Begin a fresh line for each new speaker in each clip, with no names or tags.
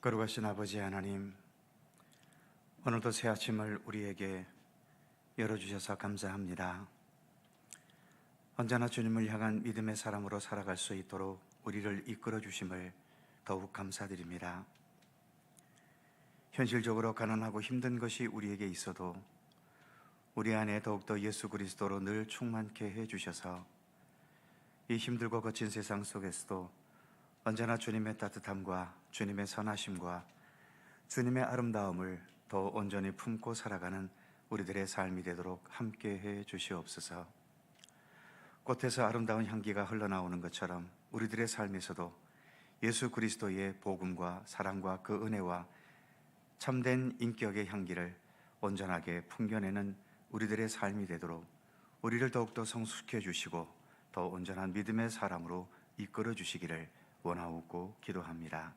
거룩하신 아버지 하나님, 오늘도 새 아침을 우리에게 열어주셔서 감사합니다. 언제나 주님을 향한 믿음의 사람으로 살아갈 수 있도록 우리를 이끌어 주심을 더욱 감사드립니다. 현실적으로 가난하고 힘든 것이 우리에게 있어도 우리 안에 더욱더 예수 그리스도로 늘 충만케 해주셔서 이 힘들고 거친 세상 속에서도 언제나 주님의 따뜻함과 주님의 선하심과 주님의 아름다움을 더 온전히 품고 살아가는 우리들의 삶이 되도록 함께해 주시옵소서. 꽃에서 아름다운 향기가 흘러나오는 것처럼 우리들의 삶에서도 예수 그리스도의 복음과 사랑과 그 은혜와 참된 인격의 향기를 온전하게 풍겨내는 우리들의 삶이 되도록 우리를 더욱더 성숙해 주시고 더 온전한 믿음의 사람으로 이끌어 주시기를 원하옵고 기도합니다.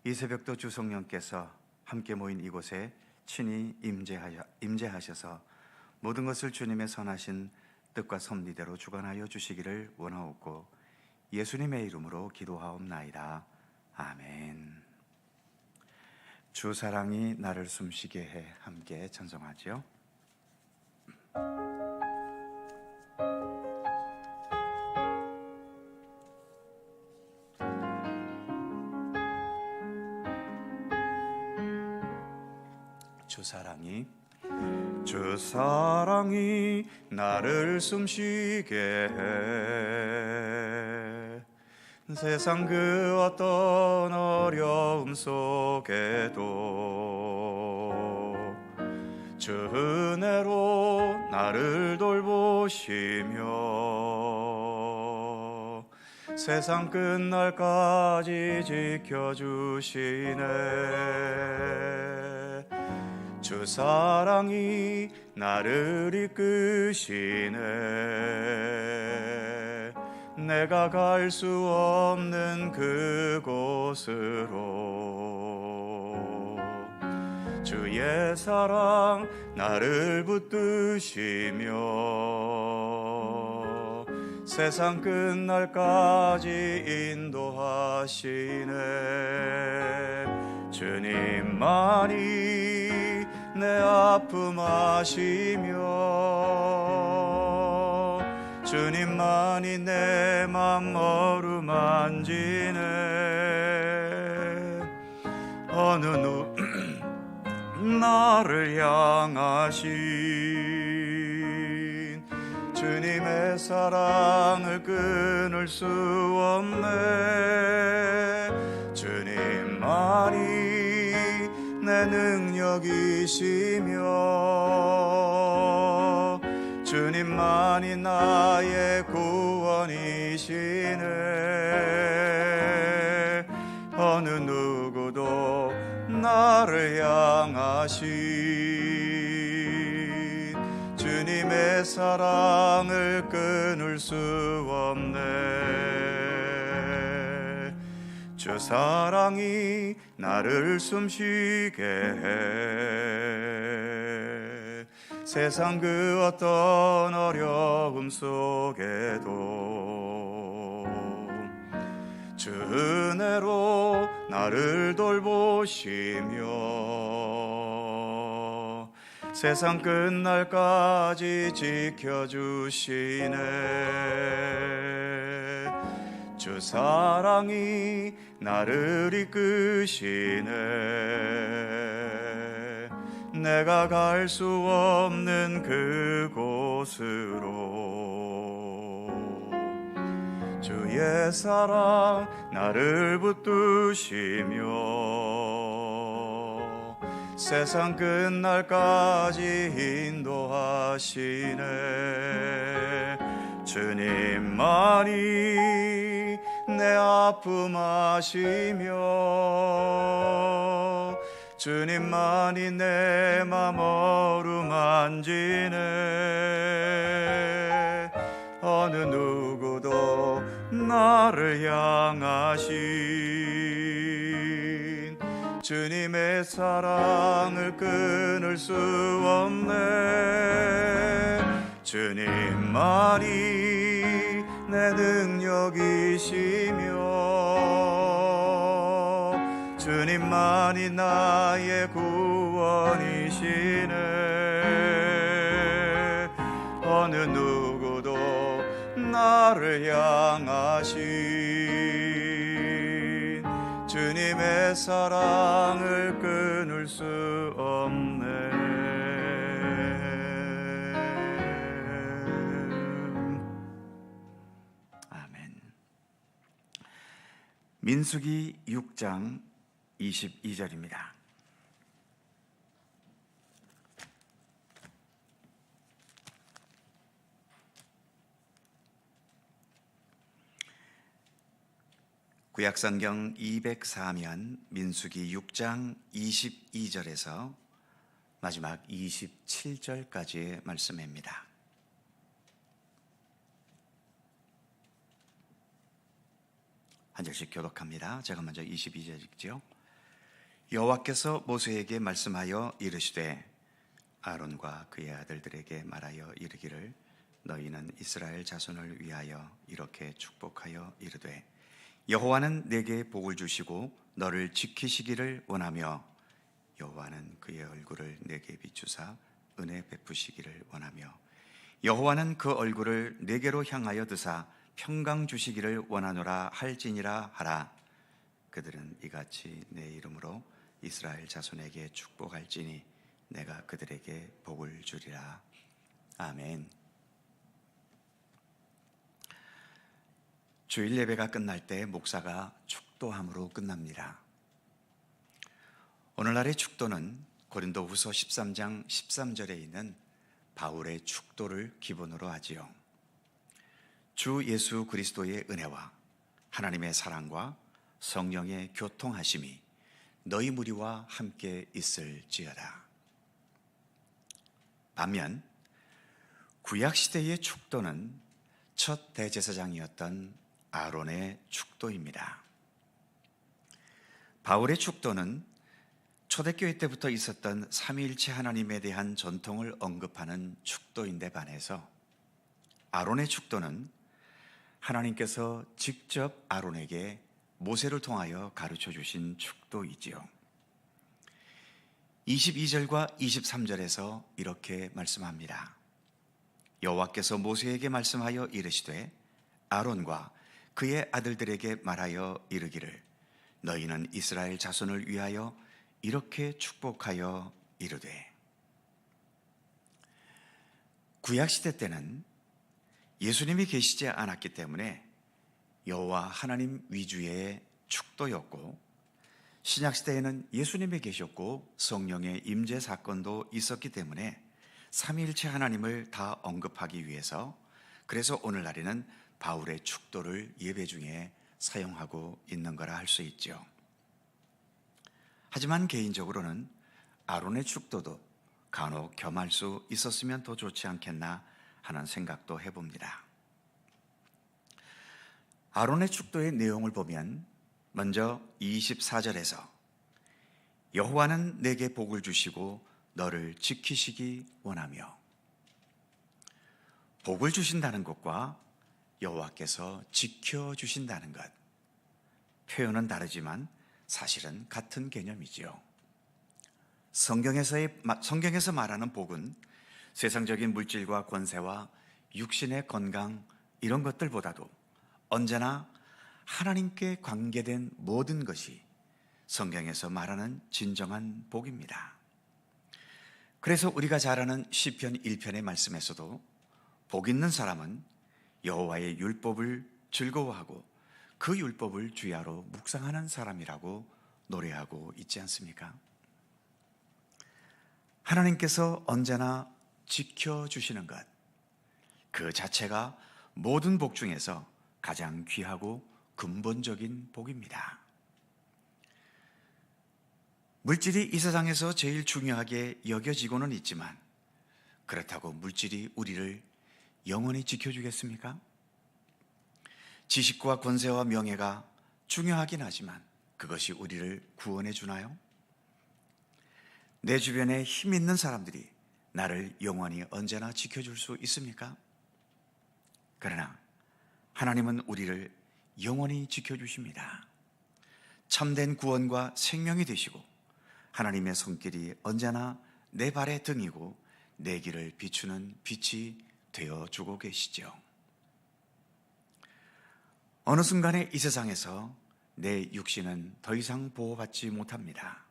이 새벽도 주 성령께서 함께 모인 이곳에 친히 임재하셔서 모든 것을 주님의 선하신 뜻과 섭리대로 주관하여 주시기를 원하옵고 예수님의 이름으로 기도하옵나이다. 아멘. 주 사랑이 나를 숨쉬게 해. 함께 찬송하죠. 주 사랑이 나를 숨쉬게 해. 세상 그 어떤 어려움 속에도 주 은혜로 나를 돌보시며 세상 끝날까지 지켜주시네. 주 사랑이 나를 이끄시네. 내가 갈 수 없는 그곳으로 주의 사랑 나를 붙드시며 세상 끝날까지 인도하시네. 주님만이 내 아픔 아시며 주님만이 내 맘 어루만지네. 어느 나를 향하신 주님의 사랑을 끊을 수 없네. 주님만이 내 능력이시며 주님만이 나의 구원이시네. 어느 누구도 나를 향하신 주님의 사랑을 끊을 수 없네. 주 사랑이 나를 숨쉬게 해. 세상 그 어떤 어려움 속에도 주 은혜로 나를 돌보시며 세상 끝날까지 지켜주시네. 주 사랑이 나를 이끄시네. 내가 갈 수 없는 그곳으로 주의 사랑 나를 붙드시며 세상 끝날까지 인도하시네. 주님만이 내 아픔 아시며 주님만이 내 맘 어루만지네. 어느 누구도 나를 향하신 주님의 사랑을 끊을 수 없네. 주님만이 내 능력이시며 주님만이 나의 구원이시네. 어느 누구도 나를 향하신 주님의 사랑을 끊을 수 없네. 아멘. 민수기 6장 22절입니다. 구약성경 204면 민수기 6장 22절에서 마지막 27절까지의 말씀입니다. 한 절씩 교독합니다. 제가 먼저 22절 읽죠. 여호와께서 모세에게 말씀하여 이르시되 아론과 그의 아들들에게 말하여 이르기를 너희는 이스라엘 자손을 위하여 이렇게 축복하여 이르되 여호와는 내게 복을 주시고 너를 지키시기를 원하며 여호와는 그의 얼굴을 내게 비추사 은혜 베푸시기를 원하며 여호와는 그 얼굴을 내게로 향하여 드사 평강 주시기를 원하노라 할지니라 하라. 그들은 이같이 내 이름으로 이스라엘 자손에게 축복할지니 내가 그들에게 복을 주리라. 아멘. 주일 예배가 끝날 때 목사가 축도함으로 끝납니다. 오늘날의 축도는 고린도후서 13장 13절에 있는 바울의 축도를 기본으로 하지요. 주 예수 그리스도의 은혜와 하나님의 사랑과 성령의 교통하심이 너희 무리와 함께 있을지어다. 반면 구약시대의 축도는 첫 대제사장이었던 아론의 축도입니다. 바울의 축도는 초대교회 때부터 있었던 삼위일체 하나님에 대한 전통을 언급하는 축도인데 반해서 아론의 축도는 하나님께서 직접 아론에게 모세를 통하여 가르쳐 주신 축도이지요. 22절과 23절에서 이렇게 말씀합니다. 여호와께서 모세에게 말씀하여 이르시되 아론과 그의 아들들에게 말하여 이르기를 너희는 이스라엘 자손을 위하여 이렇게 축복하여 이르되. 구약시대 때는 예수님이 계시지 않았기 때문에 여호와 하나님 위주의 축도였고, 신약시대에는 예수님이 계셨고 성령의 임재 사건도 있었기 때문에 삼위일체 하나님을 다 언급하기 위해서 그래서 오늘날에는 바울의 축도를 예배 중에 사용하고 있는 거라 할 수 있죠. 하지만 개인적으로는 아론의 축도도 간혹 겸할 수 있었으면 더 좋지 않겠나 하는 생각도 해봅니다. 아론의 축도의 내용을 보면 먼저 24절에서 여호와는 내게 복을 주시고 너를 지키시기 원하며, 복을 주신다는 것과 여호와께서 지켜주신다는 것, 표현은 다르지만 사실은 같은 개념이지요. 성경에서 말하는 복은 세상적인 물질과 권세와 육신의 건강 이런 것들보다도 언제나 하나님께 관계된 모든 것이 성경에서 말하는 진정한 복입니다. 그래서 우리가 잘 아는 시편 1편의 말씀에서도 복 있는 사람은 여호와의 율법을 즐거워하고 그 율법을 주야로 묵상하는 사람이라고 노래하고 있지 않습니까? 하나님께서 언제나 지켜주시는 것, 그 자체가 모든 복 중에서 가장 귀하고 근본적인 복입니다. 물질이 이 세상에서 제일 중요하게 여겨지고는 있지만 그렇다고 물질이 우리를 영원히 지켜주겠습니까? 지식과 권세와 명예가 중요하긴 하지만 그것이 우리를 구원해 주나요? 내 주변에 힘 있는 사람들이 나를 영원히 언제나 지켜줄 수 있습니까? 그러나 하나님은 우리를 영원히 지켜주십니다. 참된 구원과 생명이 되시고 하나님의 손길이 언제나 내 발의 등이고 내 길을 비추는 빛이 되어주고 계시죠. 어느 순간에 이 세상에서 내 육신은 더 이상 보호받지 못합니다.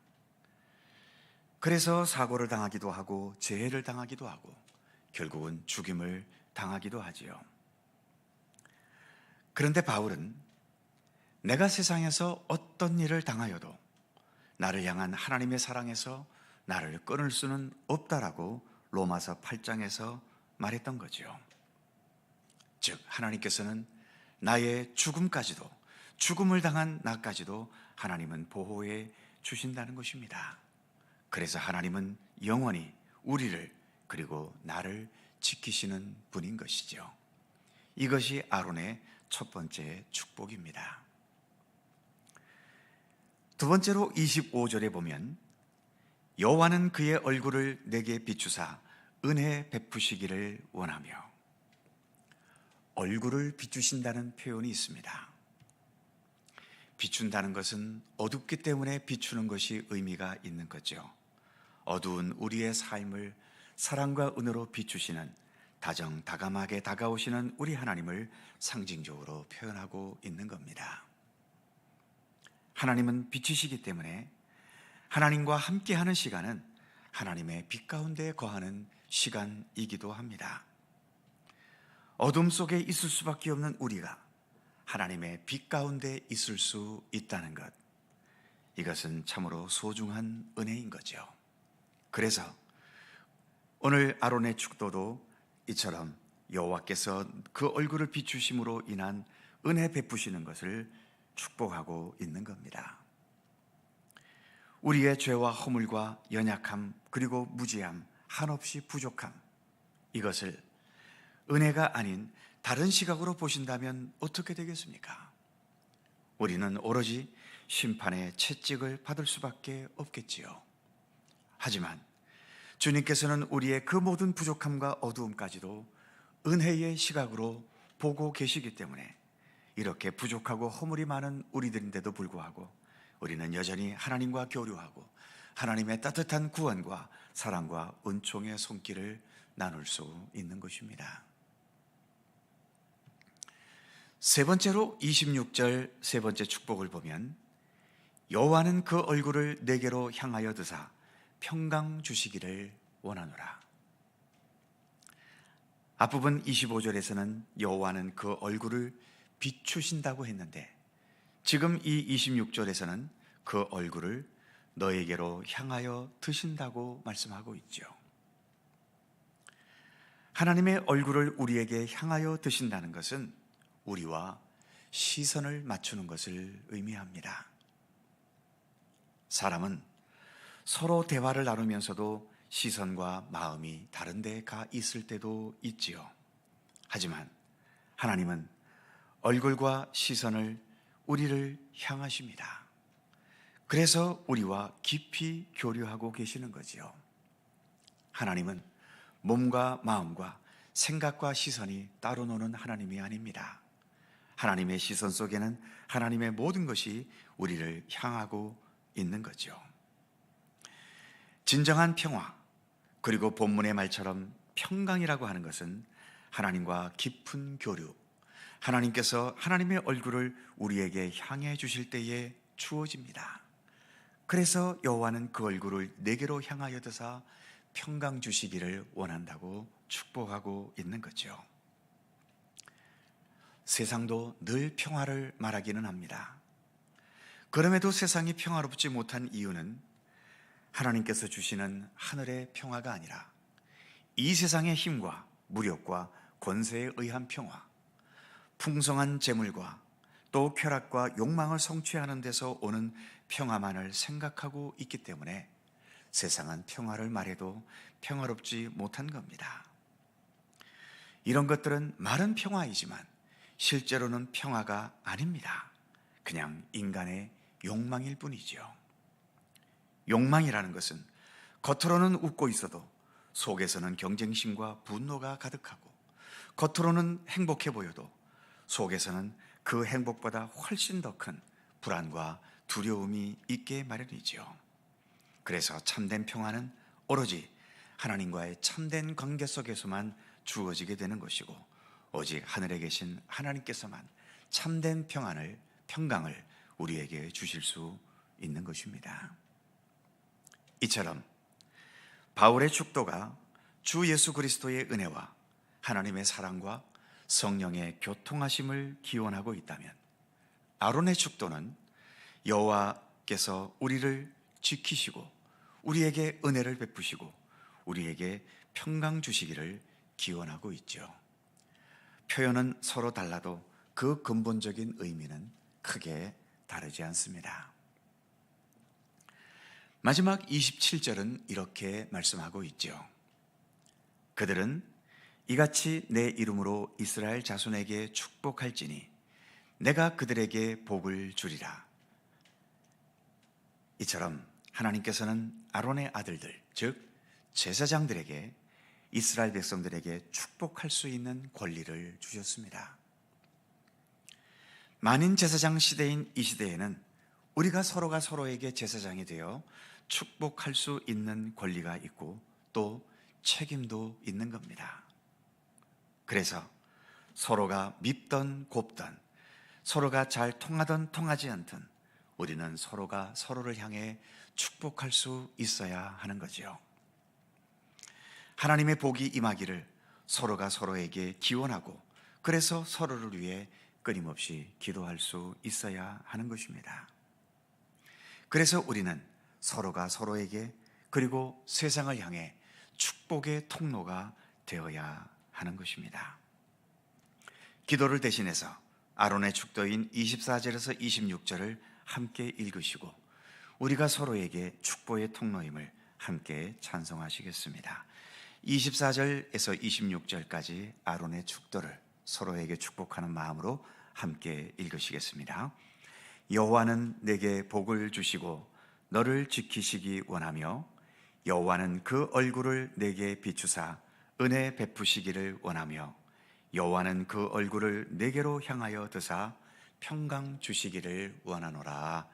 그래서 사고를 당하기도 하고 재해를 당하기도 하고 결국은 죽임을 당하기도 하지요. 그런데 바울은 내가 세상에서 어떤 일을 당하여도 나를 향한 하나님의 사랑에서 나를 끊을 수는 없다라고 로마서 8장에서 말했던 거죠. 즉 하나님께서는 나의 죽음까지도, 죽음을 당한 나까지도 하나님은 보호해 주신다는 것입니다. 그래서 하나님은 영원히 우리를 그리고 나를 지키시는 분인 것이죠. 이것이 아론의 첫 번째 축복입니다. 두 번째로 25절에 보면 여호와는 그의 얼굴을 내게 비추사 은혜 베푸시기를 원하며, 얼굴을 비추신다는 표현이 있습니다. 비춘다는 것은 어둡기 때문에 비추는 것이 의미가 있는 거죠. 어두운 우리의 삶을 사랑과 은혜로 비추시는, 다정다감하게 다가오시는 우리 하나님을 상징적으로 표현하고 있는 겁니다. 하나님은 빛이시기 때문에 하나님과 함께하는 시간은 하나님의 빛 가운데 거하는 시간이기도 합니다. 어둠 속에 있을 수밖에 없는 우리가 하나님의 빛 가운데 있을 수 있다는 것, 이것은 참으로 소중한 은혜인 거죠. 그래서 오늘 아론의 축도도 이처럼 여호와께서 그 얼굴을 비추심으로 인한 은혜 베푸시는 것을 축복하고 있는 겁니다. 우리의 죄와 허물과 연약함 그리고 무지함, 한없이 부족함, 이것을 은혜가 아닌 다른 시각으로 보신다면 어떻게 되겠습니까? 우리는 오로지 심판의 채찍을 받을 수밖에 없겠지요. 하지만 주님께서는 우리의 그 모든 부족함과 어두움까지도 은혜의 시각으로 보고 계시기 때문에 이렇게 부족하고 허물이 많은 우리들인데도 불구하고 우리는 여전히 하나님과 교류하고 하나님의 따뜻한 구원과 사랑과 은총의 손길을 나눌 수 있는 것입니다. 세 번째로 26절 세 번째 축복을 보면 여호와는 그 얼굴을 내게로 향하여 드사 평강 주시기를 원하노라. 앞부분 25절에서는 여호와는 그 얼굴을 비추신다고 했는데 지금 이 26절에서는 그 얼굴을 너에게로 향하여 드신다고 말씀하고 있죠. 하나님의 얼굴을 우리에게 향하여 드신다는 것은 우리와 시선을 맞추는 것을 의미합니다. 사람은 서로 대화를 나누면서도 시선과 마음이 다른 데 가 있을 때도 있지요. 하지만 하나님은 얼굴과 시선을 우리를 향하십니다. 그래서 우리와 깊이 교류하고 계시는 거지요. 하나님은 몸과 마음과 생각과 시선이 따로 노는 하나님이 아닙니다. 하나님의 시선 속에는 하나님의 모든 것이 우리를 향하고 있는 거죠. 진정한 평화, 그리고 본문의 말처럼 평강이라고 하는 것은 하나님과 깊은 교류, 하나님께서 하나님의 얼굴을 우리에게 향해 주실 때에 주어집니다. 그래서 여호와는 그 얼굴을 내게로 향하여 드사 평강 주시기를 원한다고 축복하고 있는 거죠. 세상도 늘 평화를 말하기는 합니다. 그럼에도 세상이 평화롭지 못한 이유는 하나님께서 주시는 하늘의 평화가 아니라 이 세상의 힘과 무력과 권세에 의한 평화, 풍성한 재물과 또 쾌락과 욕망을 성취하는 데서 오는 평화만을 생각하고 있기 때문에 세상은 평화를 말해도 평화롭지 못한 겁니다. 이런 것들은 말은 평화이지만 실제로는 평화가 아닙니다. 그냥 인간의 욕망일 뿐이죠. 욕망이라는 것은 겉으로는 웃고 있어도 속에서는 경쟁심과 분노가 가득하고, 겉으로는 행복해 보여도 속에서는 그 행복보다 훨씬 더 큰 불안과 두려움이 있게 마련이죠. 그래서 참된 평안은 오로지 하나님과의 참된 관계 속에서만 주어지게 되는 것이고, 오직 하늘에 계신 하나님께서만 참된 평강을 우리에게 주실 수 있는 것입니다. 이처럼 바울의 축도가 주 예수 그리스도의 은혜와 하나님의 사랑과 성령의 교통하심을 기원하고 있다면, 아론의 축도는 여호와께서 우리를 지키시고 우리에게 은혜를 베푸시고 우리에게 평강 주시기를 기원하고 있죠. 표현은 서로 달라도 그 근본적인 의미는 크게 다르지 않습니다. 마지막 27절은 이렇게 말씀하고 있죠. 그들은 이같이 내 이름으로 이스라엘 자손에게 축복할지니 내가 그들에게 복을 주리라. 이처럼 하나님께서는 아론의 아들들, 즉 제사장들에게, 이스라엘 백성들에게 축복할 수 있는 권리를 주셨습니다. 만인 제사장 시대인 이 시대에는 우리가 서로가 서로에게 제사장이 되어 축복할 수 있는 권리가 있고 또 책임도 있는 겁니다. 그래서 서로가 밉던 곱던, 서로가 잘 통하던 통하지 않던 우리는 서로가 서로를 향해 축복할 수 있어야 하는 거지요. 하나님의 복이 임하기를 서로가 서로에게 기원하고, 그래서 서로를 위해 끊임없이 기도할 수 있어야 하는 것입니다. 그래서 우리는 서로가 서로에게, 그리고 세상을 향해 축복의 통로가 되어야 하는 것입니다. 기도를 대신해서 아론의 축도인 24절에서 26절을 함께 읽으시고 우리가 서로에게 축복의 통로임을 함께 찬송하시겠습니다. 24절에서 26절까지 아론의 축도를 서로에게 축복하는 마음으로 함께 읽으시겠습니다. 여호와는 내게 복을 주시고 너를 지키시기 원하며, 여호와는 그 얼굴을 내게 비추사 은혜 베푸시기를 원하며, 여호와는 그 얼굴을 내게로 향하여 드사 평강 주시기를 원하노라.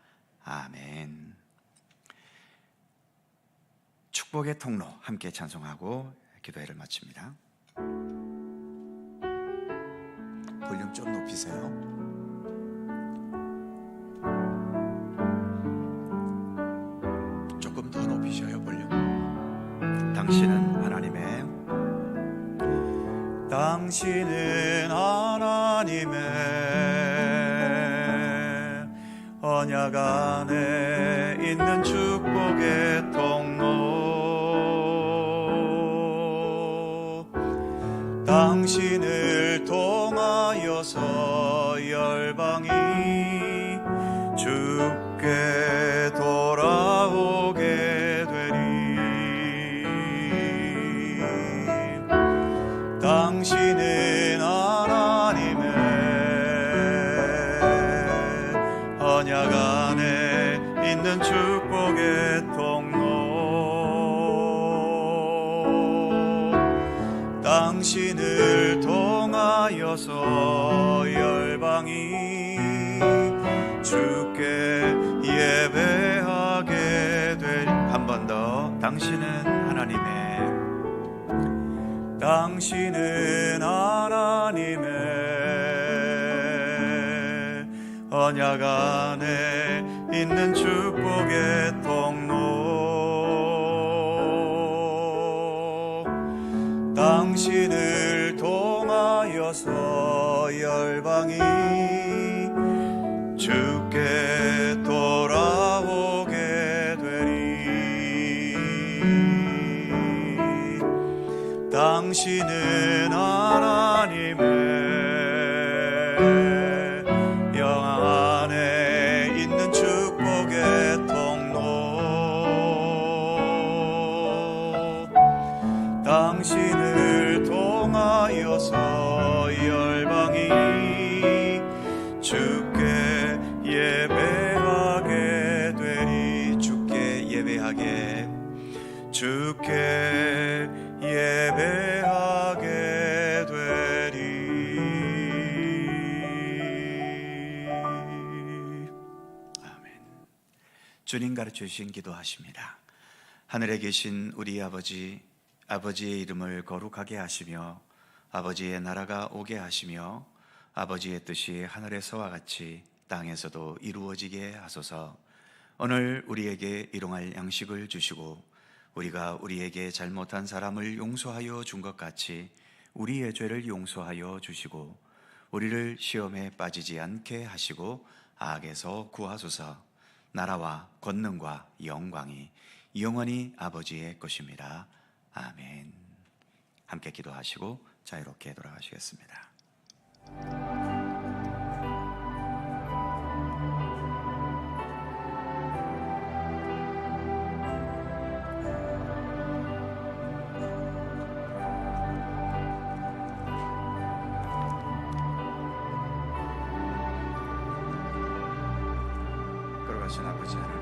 아멘. 축복의 통로 함께 찬송하고 기도회를 마칩니다. 볼륨 좀 높이세요. 조금 더 높이셔요, 볼륨. 당신은 하나님의 언약 안에 있는 축복의 통로, 당신을 통하여서 열방이 주께 돌아오게 되리. 당신은 하나님의 언약 안에 있는 축복의 통로, 당신을 통하여서 열방이 주께 예배하게 될. 한 번 더. 당신은 하나님의 언약 안에 있는 축복의 통로, 당신을 통하여서 열방이 주께 돌아오게 되리. 당신은 하나님의 영광 안에 있는 축복의 통로, 당신을 통하여서 열방이 주께 예배하게 주님 가르쳐 주신 기도하십니다. 하늘에 계신 우리 아버지, 아버지의 이름을 거룩하게 하시며 아버지의 나라가 오게 하시며 아버지의 뜻이 하늘에서와 같이 땅에서도 이루어지게 하소서. 오늘 우리에게 일용할 양식을 주시고 우리가 우리에게 잘못한 사람을 용서하여 준 것 같이 우리의 죄를 용서하여 주시고 우리를 시험에 빠지지 않게 하시고 악에서 구하소서. 나라와 권능과 영광이 영원히 아버지의 것입니다. 아멘. 함께 기도하시고 자유롭게 돌아가시겠습니다. 걸어가신 아버지 하나님,